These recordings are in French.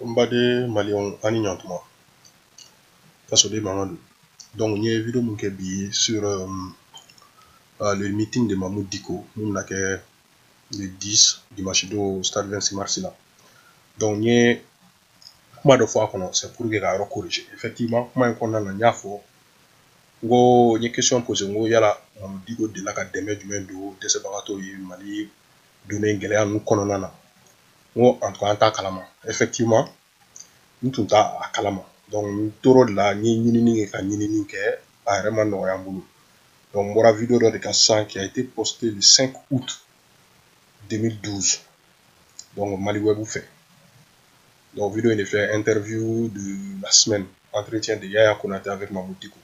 Mbade Malion ani Nyantuma. Face de Mamadou. Donc, il y a une vidéo sur le meeting de Mahmoud Diko. Nous avons le 10 dimanche au stade 26 mars. Donc, il y a pas de fois qu'on c'est pour que corriger. Effectivement, moi, on a un yafo. Il y a une question posée. Il y a la Mahmoud Diko de l'académie du Mendo, de ce barato, Mali, donner un galère à nous qu'on en a. En tout cas, en tant qu'alama. Effectivement, nous tout à kalama. Donc toro de la ni ka ni ke a vraiment no yambulu. Donc moi la vidéo de Kassan qui a été postée le 5 août 2012. Donc Mali Web fait. Donc vidéo il fait interview de la semaine, entretien de Yaya Konate avec Mahmoud Diko.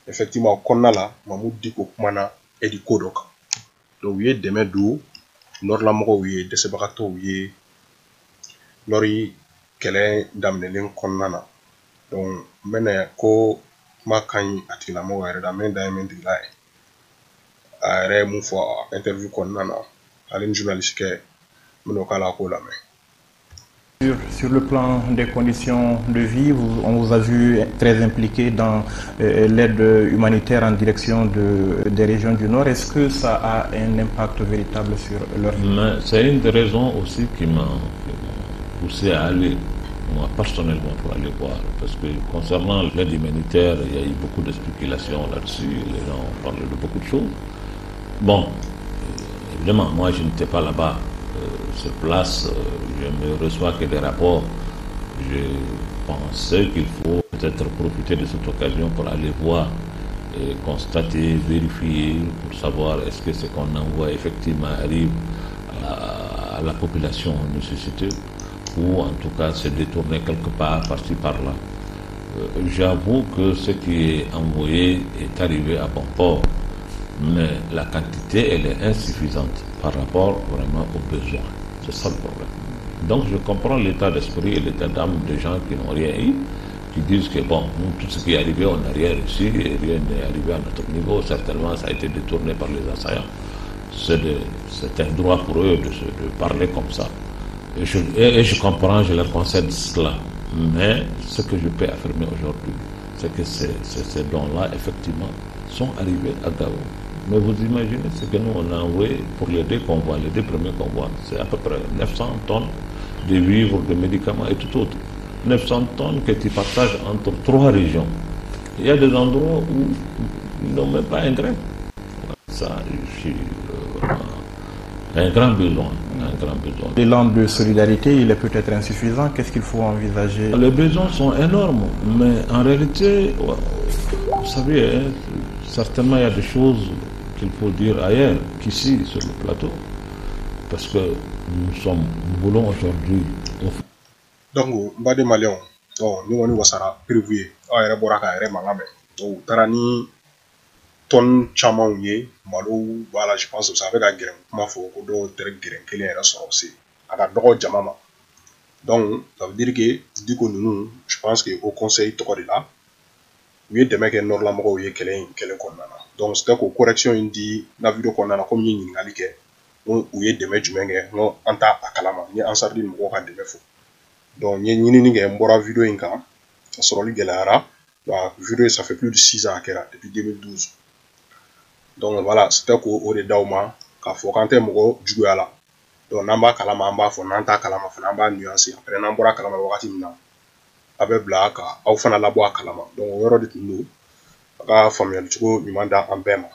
Effectivement qu'on a là Mahmoud Diko kumana et du kodok. Donc oui demain do nord la moko oui de ce barato oui lori kele damnelen konnana. Donc maintenant ko ma kan atila mo were da men diamond la a mon fois interview konnana alin journaliste ke meno kala ko la main. Sur le plan des conditions de vie, on vous a vu très impliqué dans l'aide humanitaire en direction des régions du Nord. Est-ce que ça a un impact véritable sur leur vie? C'est une des raisons aussi qui m'a poussé à aller, moi personnellement, pour aller voir. Parce que concernant l'aide humanitaire, il y a eu beaucoup de spéculations là-dessus. Les gens parlent de beaucoup de choses. Bon, évidemment, moi je n'étais pas là-bas. Sur place, je ne reçois que des rapports. Je pensais qu'il faut peut-être profiter de cette occasion pour aller voir et constater, vérifier, pour savoir est-ce que ce qu'on envoie effectivement arrive à la population nécessiteuse ou en tout cas se détourner quelque part, par-ci, par-là. J'avoue que ce qui est envoyé est arrivé à bon port, mais la quantité, elle est insuffisante par rapport vraiment aux besoins. C'est ça le problème. Donc je comprends l'état d'esprit et l'état d'âme des gens qui n'ont rien eu, qui disent que bon, nous, tout ce qui est arrivé, on n'a rien reçu et rien n'est arrivé à notre niveau. Certainement, ça a été détourné par les assaillants. C'est un droit pour eux de parler comme ça. Et je comprends, je leur concède cela. Mais ce que je peux affirmer aujourd'hui, c'est que ces dons-là, effectivement, sont arrivés à Gao. Mais vous imaginez ce que nous, on a envoyé pour les deux convois, les deux premiers convois. C'est à peu près 900 tonnes de vivres, de médicaments et tout autre. 900 tonnes que tu partages entre 3 régions. Il y a des endroits où ils n'ont même pas un grain. Ça, je suis un grand besoin. L'élan de solidarité, il est peut-être insuffisant. Qu'est-ce qu'il faut envisager? Les besoins sont énormes, mais en réalité, vous savez, hein, certainement il y a des choses qu'il faut dire ailleurs qu'ici sur le plateau, parce que nous voulons aujourd'hui. Donc, Mbade Malion, nous on wasara prévu. Aïe, boraka aïe mangame. Donc, tarani ton chaman ye malo voilà je pense que ça fait la guerre ma faut ko do tere guerre kelen era so aussi aka dogo jamama. Donc ça veut dire que Diko nous je pense que au conseil to de là oui demain que nord la moko ye kelen konnana. Donc c'était ko correction indi na vidéo konnana comme ni ngali ke on ye demain jumenge no anta akalama ni ansardi moko ka demain fo. Donc ni nge mbora vidéo inka so li gelara la vidéo ça fait plus de 6 ans qu'elle a depuis 2012. Donc voilà, c'était qu'au Dauma, quand faut quand on joue à la. Donc namba kalama amba fo nanta kalama fo namba nuancer après nambora kalama wakati mina abe blaka au fana labo kalama. Donc yoro de nous ka famille tuko nimanda ambema.